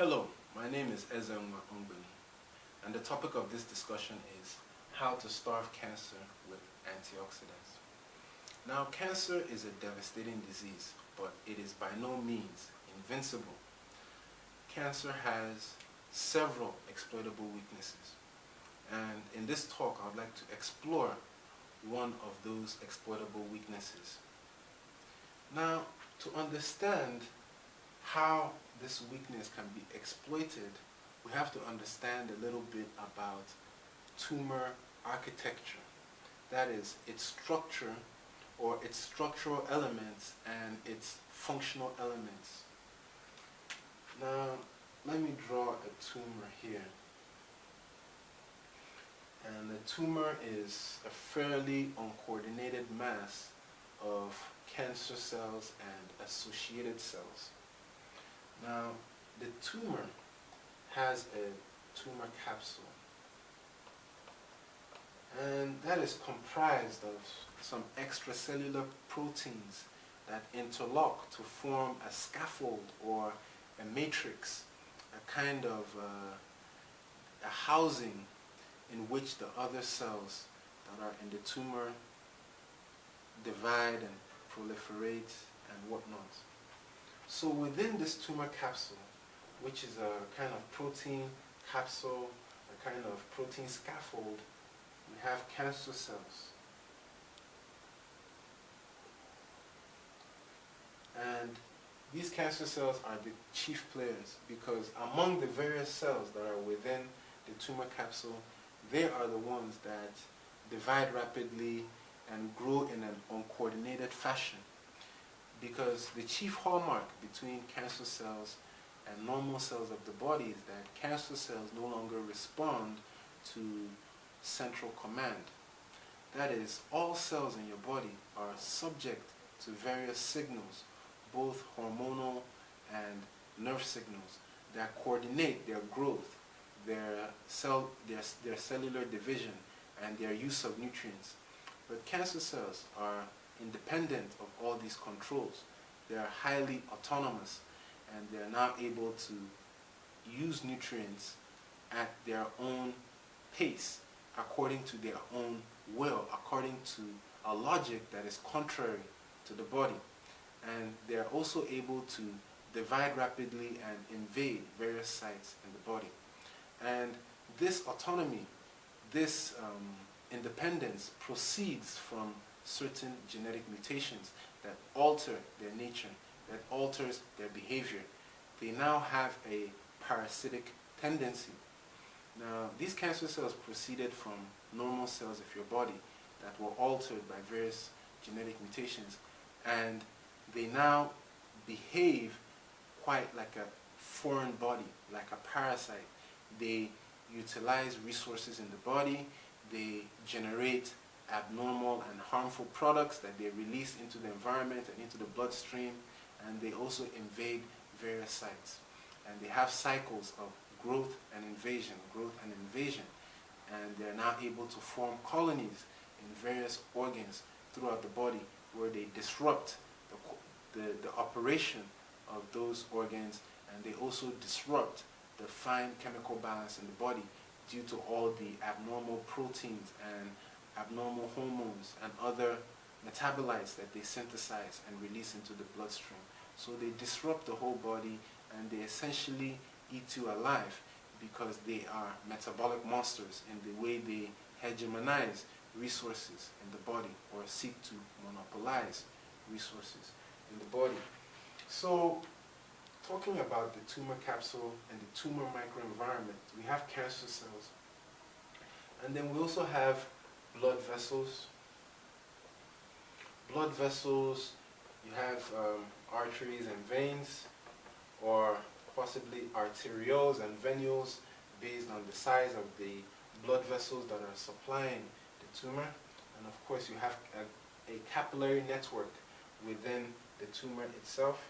Hello, my name is Eze Nwakongbeni, and the topic of this discussion is how to starve cancer with antioxidants. Now, cancer is a devastating disease, but it is by no means invincible. Cancer has several exploitable weaknesses, and in this talk I would like to explore one of those exploitable weaknesses. Now, to understand how this weakness can be exploited, we have to understand a little bit about tumor architecture. That is, its structure or its structural elements and its functional elements. Now, let me draw a tumor here. And the tumor is a fairly uncoordinated mass of cancer cells and associated cells. Now, the tumor has a tumor capsule, and that is comprised of some extracellular proteins that interlock to form a scaffold or a matrix, a kind of a housing in which the other cells that are in the tumor divide and proliferate and whatnot. So within this tumor capsule, which is a kind of protein capsule, a kind of protein scaffold, we have cancer cells. And these cancer cells are the chief players because among the various cells that are within the tumor capsule, they are the ones that divide rapidly and grow in an uncoordinated fashion. Because the chief hallmark between cancer cells and normal cells of the body is that cancer cells no longer respond to central command. That is, all cells in your body are subject to various signals, both hormonal and nerve signals, that coordinate their growth, their cellular division, and their use of nutrients. But cancer cells are independent of all these controls. They are highly autonomous, and they are now able to use nutrients at their own pace, according to their own will, according to a logic that is contrary to the body. And they are also able to divide rapidly and invade various sites in the body. And this autonomy, this independence proceeds from certain genetic mutations that alter their nature, that alters their behavior. They now have a parasitic tendency. Now, these cancer cells proceeded from normal cells of your body that were altered by various genetic mutations, and they now behave quite like a foreign body, like a parasite. They utilize resources in the body, they generate abnormal and harmful products that they release into the environment and into the bloodstream, and they also invade various sites. And they have cycles of growth and invasion, and they're now able to form colonies in various organs throughout the body where they disrupt the operation of those organs, and they also disrupt the fine chemical balance in the body due to all the abnormal proteins and abnormal hormones and other metabolites that they synthesize and release into the bloodstream. So they disrupt the whole body, and they essentially eat you alive because they are metabolic monsters in the way they hegemonize resources in the body or seek to monopolize resources in the body. So, talking about the tumor capsule and the tumor microenvironment, we have cancer cells, and then we also have blood vessels. Blood vessels, you have arteries and veins, or possibly arterioles and venules based on the size of the blood vessels that are supplying the tumor. And of course you have a capillary network within the tumor itself.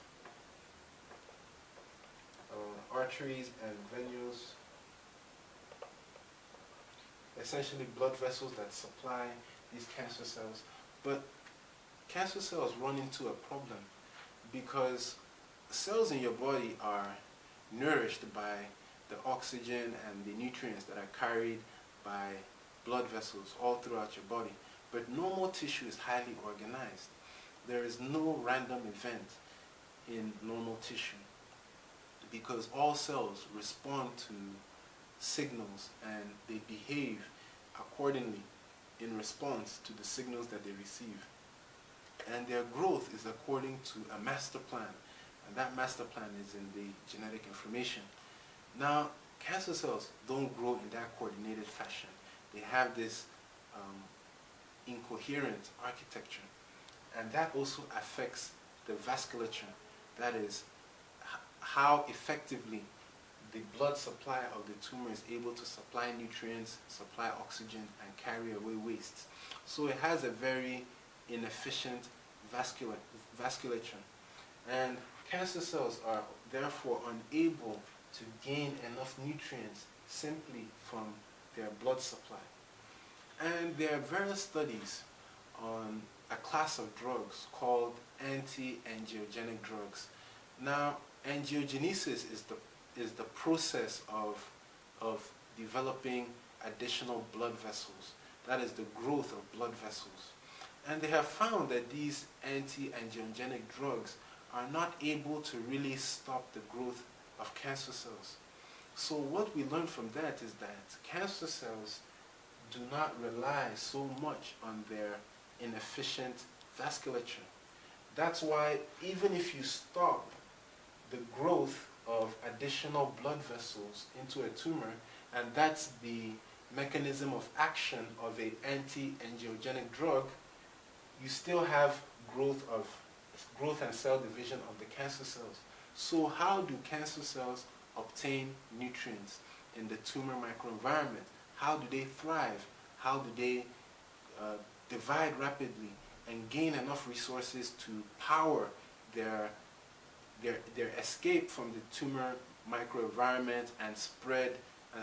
Arteries and venules, essentially blood vessels that supply these cancer cells. But cancer cells run into a problem because cells in your body are nourished by the oxygen and the nutrients that are carried by blood vessels all throughout your body. But normal tissue is highly organized. There is no random event in normal tissue because all cells respond to signals and they behave accordingly in response to the signals that they receive. And their growth is according to a master plan, and that master plan is in the genetic information. Now, cancer cells don't grow in that coordinated fashion. They have this incoherent architecture, and that also affects the vasculature. That is, how effectively the blood supply of the tumor is able to supply nutrients, supply oxygen, and carry away waste. So it has a very inefficient vasculature. And cancer cells are therefore unable to gain enough nutrients simply from their blood supply. And there are various studies on a class of drugs called anti-angiogenic drugs. Now, angiogenesis is the process of developing additional blood vessels. That is the growth of blood vessels. And they have found that these anti-angiogenic drugs are not able to really stop the growth of cancer cells. So what we learned from that is that cancer cells do not rely so much on their inefficient vasculature. That's why even if you stop the growth of additional blood vessels into a tumor, and that's the mechanism of action of an anti-angiogenic drug, you still have growth and cell division of the cancer cells. So how do cancer cells obtain nutrients in the tumor microenvironment? How do they thrive? How do they divide rapidly and gain enough resources to power their escape from the tumor microenvironment and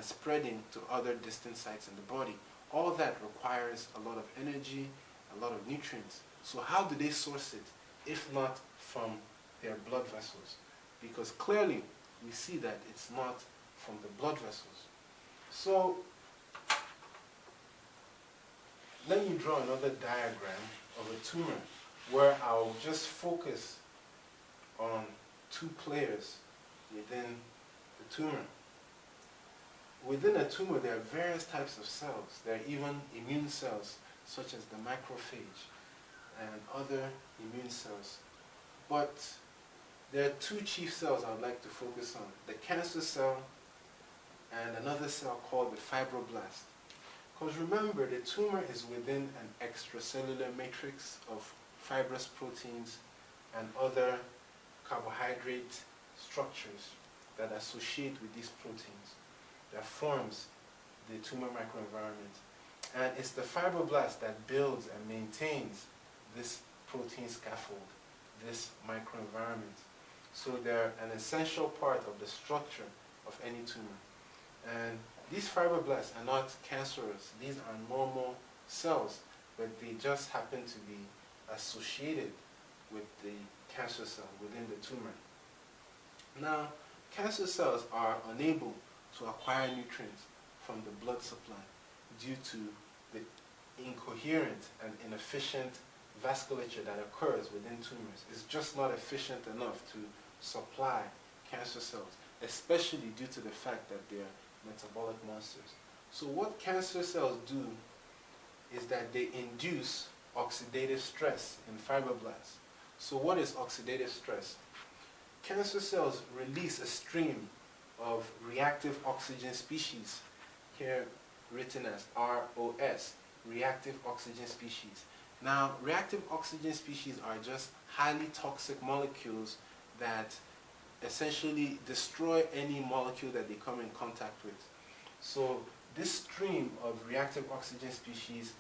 spreading to other distant sites in the body? All that requires a lot of energy, a lot of nutrients. So how do they source it, if not from their blood vessels? Because clearly we see that it's not from the blood vessels. So let me draw another diagram of a tumor where I'll just focus on two players within the tumor. Within a tumor, there are various types of cells. There are even immune cells, such as the macrophage and other immune cells. But there are two chief cells I would like to focus on: the cancer cell and another cell called the fibroblast. Because remember, the tumor is within an extracellular matrix of fibrous proteins and other carbohydrate structures that associate with these proteins that forms the tumor microenvironment. And it's the fibroblast that builds and maintains this protein scaffold, this microenvironment. So they're an essential part of the structure of any tumor. And these fibroblasts are not cancerous. These are normal cells, but they just happen to be associated with the cancer cell within the tumor. Now, cancer cells are unable to acquire nutrients from the blood supply due to the incoherent and inefficient vasculature that occurs within tumors. It's just not efficient enough to supply cancer cells, especially due to the fact that they're metabolic monsters. So what cancer cells do is that they induce oxidative stress in fibroblasts. So what is oxidative stress? Cancer cells release a stream of reactive oxygen species, here written as ROS, reactive oxygen species. Now, reactive oxygen species are just highly toxic molecules that essentially destroy any molecule that they come in contact with. So this stream of reactive oxygen species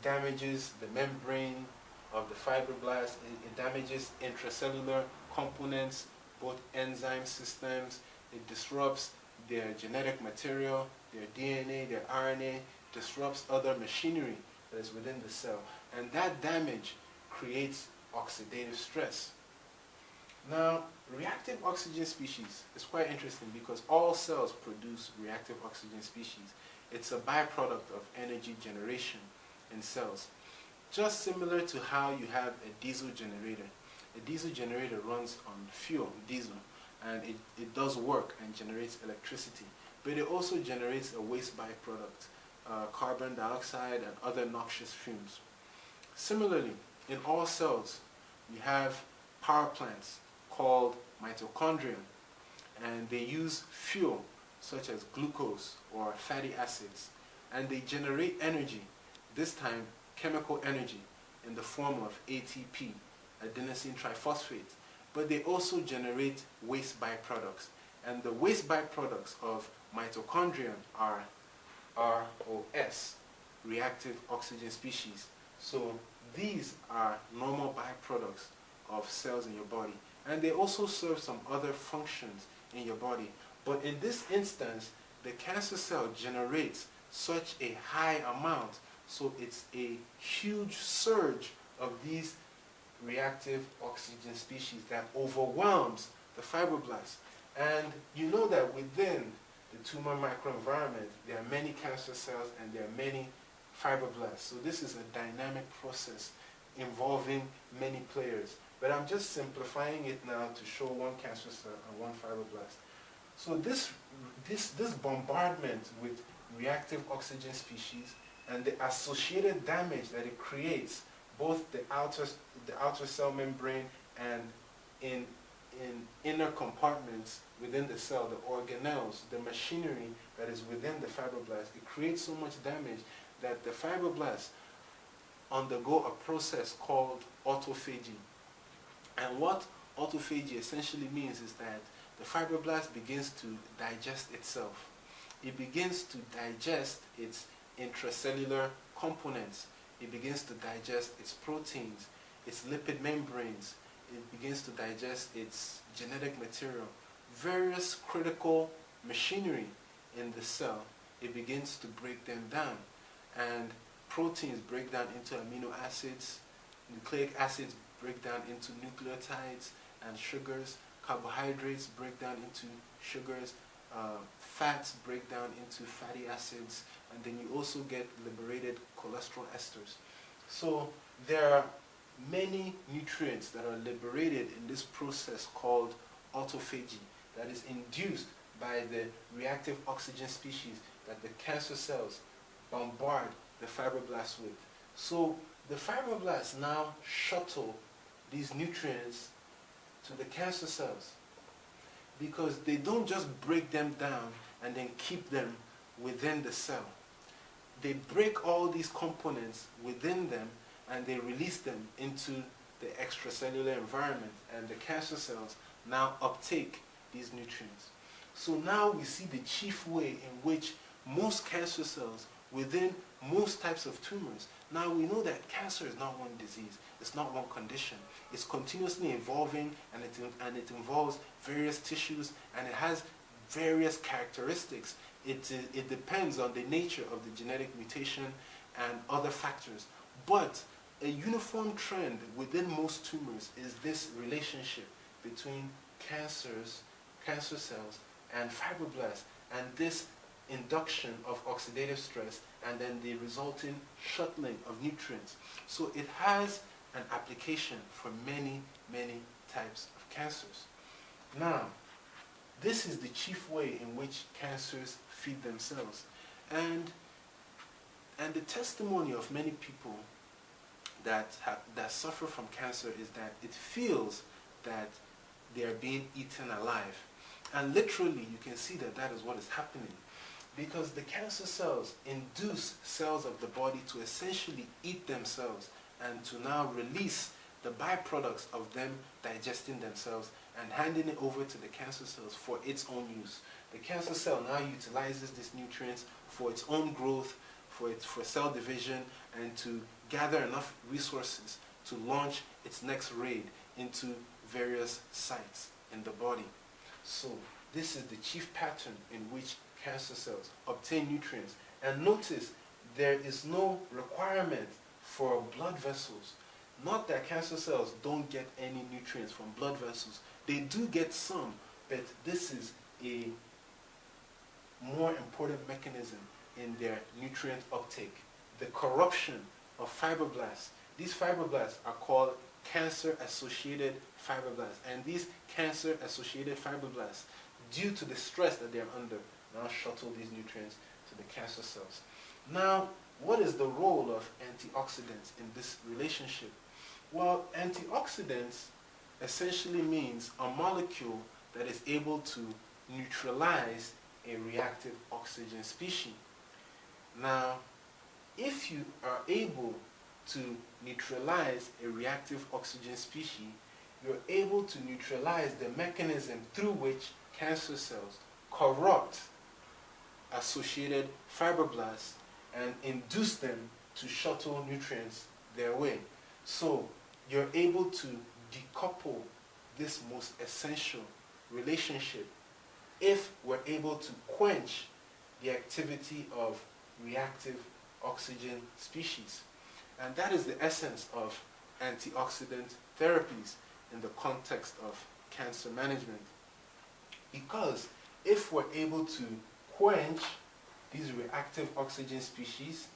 damages the membrane of the fibroblast. It damages intracellular components, both enzyme systems. It disrupts their genetic material, their DNA, their RNA, disrupts other machinery that is within the cell. And that damage creates oxidative stress. Now, reactive oxygen species is quite interesting because all cells produce reactive oxygen species. It's a byproduct of energy generation in cells. Just similar to how you have a diesel generator. A diesel generator runs on fuel, diesel, and it does work and generates electricity. But it also generates a waste byproduct, carbon dioxide and other noxious fumes. Similarly, in all cells, we have power plants called mitochondria, and they use fuel such as glucose or fatty acids, and they generate energy, this time chemical energy, in the form of ATP, adenosine triphosphate, but they also generate waste byproducts, and the waste byproducts of mitochondria are ROS, reactive oxygen species. So these are normal byproducts of cells in your body, and they also serve some other functions in your body. But in this instance, the cancer cell generates such a high amount, so it's a huge surge of these reactive oxygen species that overwhelms the fibroblasts. And you know that within the tumor microenvironment, there are many cancer cells and there are many fibroblasts. So this is a dynamic process involving many players. But I'm just simplifying it now to show one cancer cell and one fibroblast. So this bombardment with reactive oxygen species and the associated damage that it creates, both the outer cell membrane and in inner compartments within the cell, the organelles, the machinery that is within the fibroblast, it creates so much damage that the fibroblasts undergo a process called autophagy. And what autophagy essentially means is that the fibroblast begins to digest itself. It begins to digest its intracellular components. It begins to digest its proteins, its lipid membranes. It begins to digest its genetic material. Various critical machinery in the cell, it begins to break them down. And proteins break down into amino acids, nucleic acids break down into nucleotides and sugars, carbohydrates break down into sugars, fats break down into fatty acids, and then you also get liberated cholesterol esters. So there are many nutrients that are liberated in this process called autophagy that is induced by the reactive oxygen species that the cancer cells bombard the fibroblasts with. So the fibroblasts now shuttle these nutrients to the cancer cells because they don't just break them down and then keep them within the cell. They break all these components within them and they release them into the extracellular environment, and the cancer cells now uptake these nutrients. So now we see the chief way in which most cancer cells within most types of tumors. Now we know that cancer is not one disease, it's not one condition. It's continuously evolving, and it involves various tissues, and it has various characteristics. It depends on the nature of the genetic mutation and other factors. But a uniform trend within most tumors is this relationship between cancer cells and fibroblasts, and this induction of oxidative stress and then the resulting shuttling of nutrients. So it has an application for many, many types of cancers. Now, this is the chief way in which cancers feed themselves. And the testimony of many people that suffer from cancer is that it feels that they are being eaten alive. And literally, you can see that that is what is happening, because the cancer cells induce cells of the body to essentially eat themselves and to now release the byproducts of them digesting themselves and handing it over to the cancer cells for its own use. The cancer cell now utilizes these nutrients for its own growth, for cell division, and to gather enough resources to launch its next raid into various sites in the body. So this is the chief pattern in which cancer cells obtain nutrients. And notice, there is no requirement for blood vessels. Not that cancer cells don't get any nutrients from blood vessels. They do get some, but this is a more important mechanism in their nutrient uptake. The corruption of fibroblasts. These fibroblasts are called cancer-associated fibroblasts. And these cancer-associated fibroblasts, due to the stress that they're under, now shuttle these nutrients to the cancer cells. Now, what is the role of antioxidants in this relationship? Well, antioxidants essentially means a molecule that is able to neutralize a reactive oxygen species. Now, if you are able to neutralize a reactive oxygen species, you're able to neutralize the mechanism through which cancer cells corrupt associated fibroblasts and induce them to shuttle nutrients their way. So you're able to decouple this most essential relationship if we're able to quench the activity of reactive oxygen species. And that is the essence of antioxidant therapies in the context of cancer management. Because if we're able to quench these reactive oxygen species,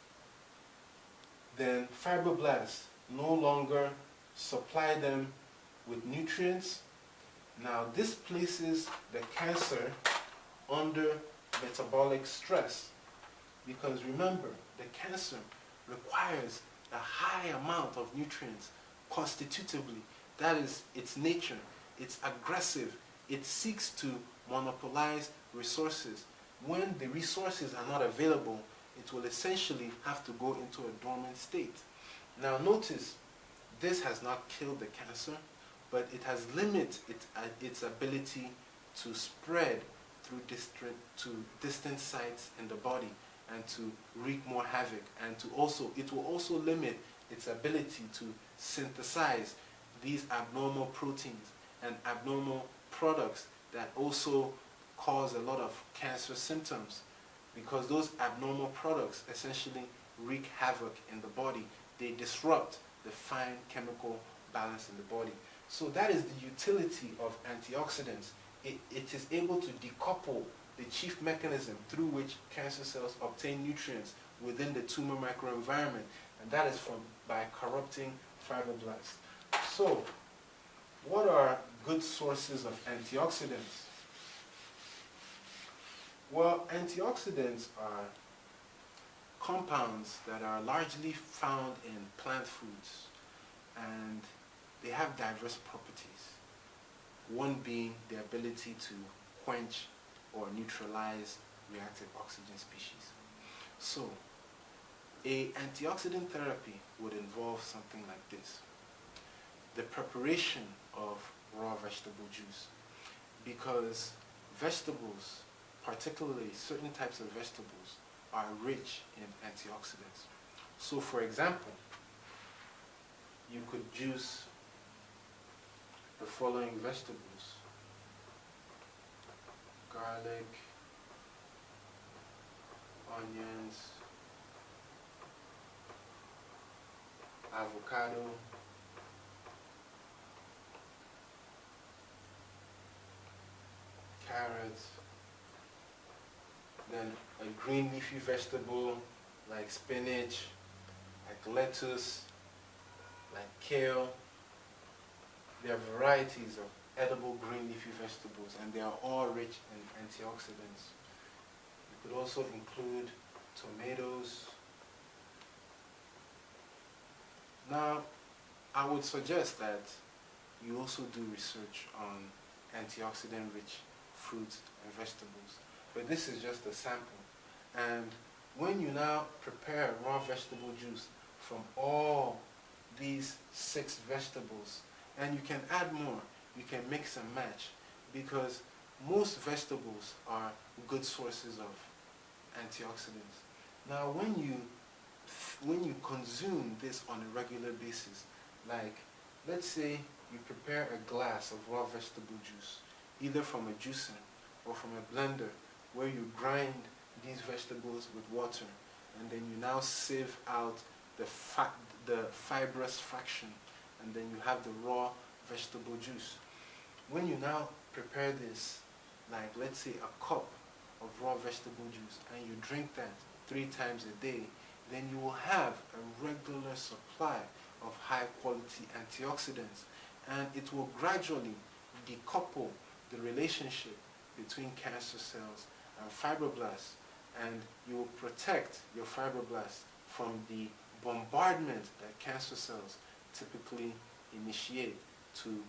then fibroblasts no longer supply them with nutrients. Now this places the cancer under metabolic stress, because remember, the cancer requires a high amount of nutrients constitutively. That is its nature. It's aggressive. It seeks to monopolize resources. When the resources are not available, it will essentially have to go into a dormant state. Now notice, this has not killed the cancer, but it has limited its ability to spread through distant sites in the body and to wreak more havoc, and it will also limit its ability to synthesize these abnormal proteins and abnormal products that also cause a lot of cancer symptoms, because those abnormal products essentially wreak havoc in the body. They disrupt the fine chemical balance in the body. So that is the utility of antioxidants. It is able to decouple the chief mechanism through which cancer cells obtain nutrients within the tumor microenvironment, and that is by corrupting fibroblasts. So, what are good sources of antioxidants? Well, antioxidants are compounds that are largely found in plant foods, and they have diverse properties. One being the ability to quench or neutralize reactive oxygen species. So, an antioxidant therapy would involve something like this: the preparation of raw vegetable juice, because vegetables, particularly certain types of vegetables, are rich in antioxidants. So for example, you could juice the following vegetables: garlic, onions, avocado, carrots, then a green leafy vegetable like spinach, like lettuce, like kale. There are varieties of edible green leafy vegetables, and they are all rich in antioxidants. You could also include tomatoes. Now, I would suggest that you also do research on antioxidant-rich fruits and vegetables. But this is just a sample. And when you now prepare raw vegetable juice from all these 6 vegetables, and you can add more, you can mix and match, because most vegetables are good sources of antioxidants. Now when you consume this on a regular basis, like let's say you prepare a glass of raw vegetable juice, either from a juicer or from a blender, where you grind these vegetables with water, and then you now sieve out the fibrous fraction, and then you have the raw vegetable juice. When you now prepare this, like let's say a cup of raw vegetable juice, and you drink that 3 times a day, then you will have a regular supply of high quality antioxidants, and it will gradually decouple the relationship between cancer cells and fibroblasts, and you will protect your fibroblasts from the bombardment that cancer cells typically initiate to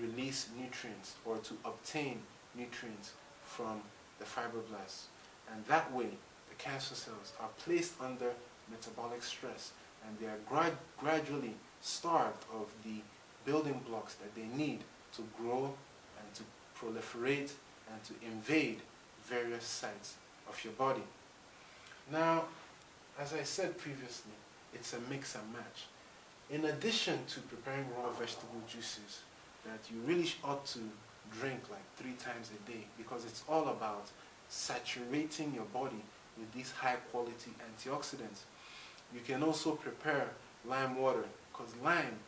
release nutrients or to obtain nutrients from the fibroblasts. And that way, the cancer cells are placed under metabolic stress, and they are gradually starved of the building blocks that they need to grow and to proliferate and to invade various sites of your body. Now, as I said previously, it's a mix and match. In addition to preparing raw vegetable juices that you really ought to drink like 3 times a day, because it's all about saturating your body with these high quality antioxidants. You can also prepare lime water, because lime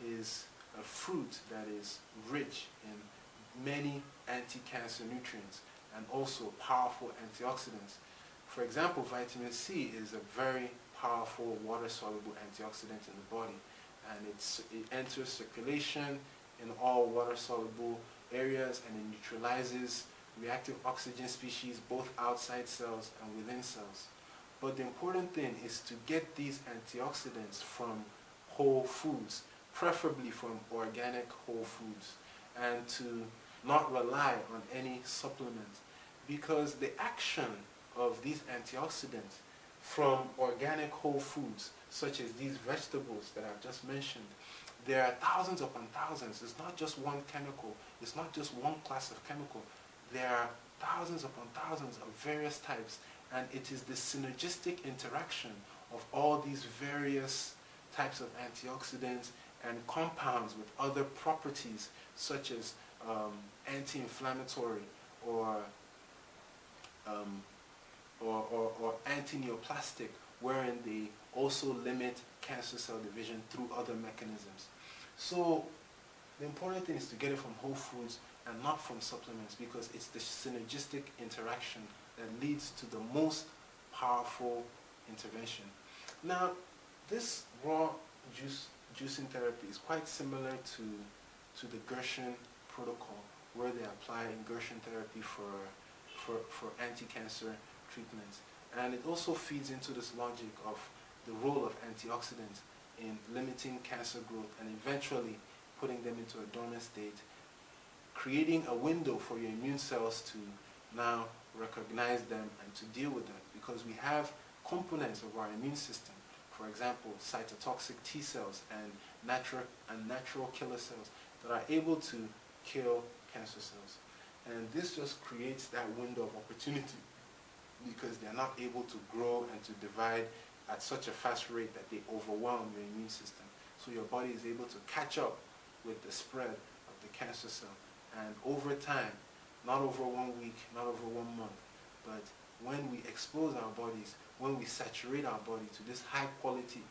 is a fruit that is rich in many anti-cancer nutrients and also powerful antioxidants. For example, vitamin C is a very powerful water-soluble antioxidant in the body, and it enters circulation in all water-soluble areas, and it neutralizes reactive oxygen species both outside cells and within cells. But the important thing is to get these antioxidants from whole foods, preferably from organic whole foods, and to not rely on any supplements, because the action of these antioxidants from organic whole foods, such as these vegetables that I've just mentioned, there are thousands upon thousands. It's not just one chemical. It's not just one class of chemical. There are thousands upon thousands of various types, and it is the synergistic interaction of all these various types of antioxidants and compounds with other properties, such as anti-inflammatory or anti-neoplastic, wherein they also limit cancer cell division through other mechanisms. So the important thing is to get it from whole foods and not from supplements, because it's the synergistic interaction that leads to the most powerful intervention. Now, this raw juicing therapy is quite similar to the Gershon protocol, where they apply Gershon therapy for anti-cancer treatments. And it also feeds into this logic of the role of antioxidants in limiting cancer growth and eventually putting them into a dormant state, creating a window for your immune cells to now recognize them and to deal with them, because we have components of our immune system, for example, cytotoxic T cells and natural killer cells that are able to kill cancer cells. And this just creates that window of opportunity, because they're not able to grow and to divide at such a fast rate that they overwhelm your immune system. So your body is able to catch up with the spread of the cancer cell. And over time, not over 1 week, not over 1 month, but when we expose our bodies, when we saturate our body to this high quality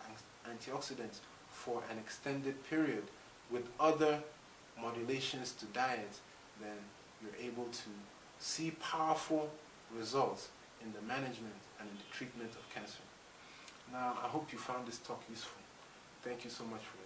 antioxidants for an extended period with other modulations to diet, then you're able to see powerful results in the management and in the treatment of cancer. Now, I hope you found this talk useful. Thank you so much for